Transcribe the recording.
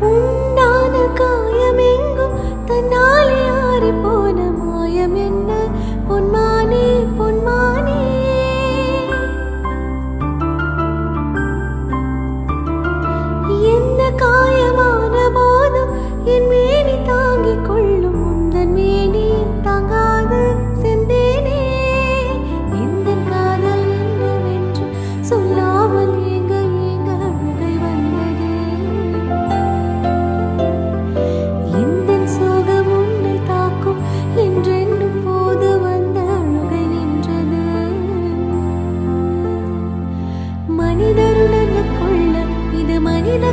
உண்டான காயமெங்கும் தன்னாலே ஆறி போன மாயம் என்ன பொன்மானே பொன்மானே. எந்த காயமான போதும் என் மேனி தாங்கிக் கொள்ளும் உந்தன் மேனி தாங்காது செந்தேனே. இந்த காதல் என்னவென்று சொல்லாமல் ஏங்க ஏங்க அழுகை வந்தது. இந்த சோகம் உன்னை தாக்கும் என்றென்றும் போது வந்த அழுகை நின்றது. மனிதருடன் கொள்ள இது மனித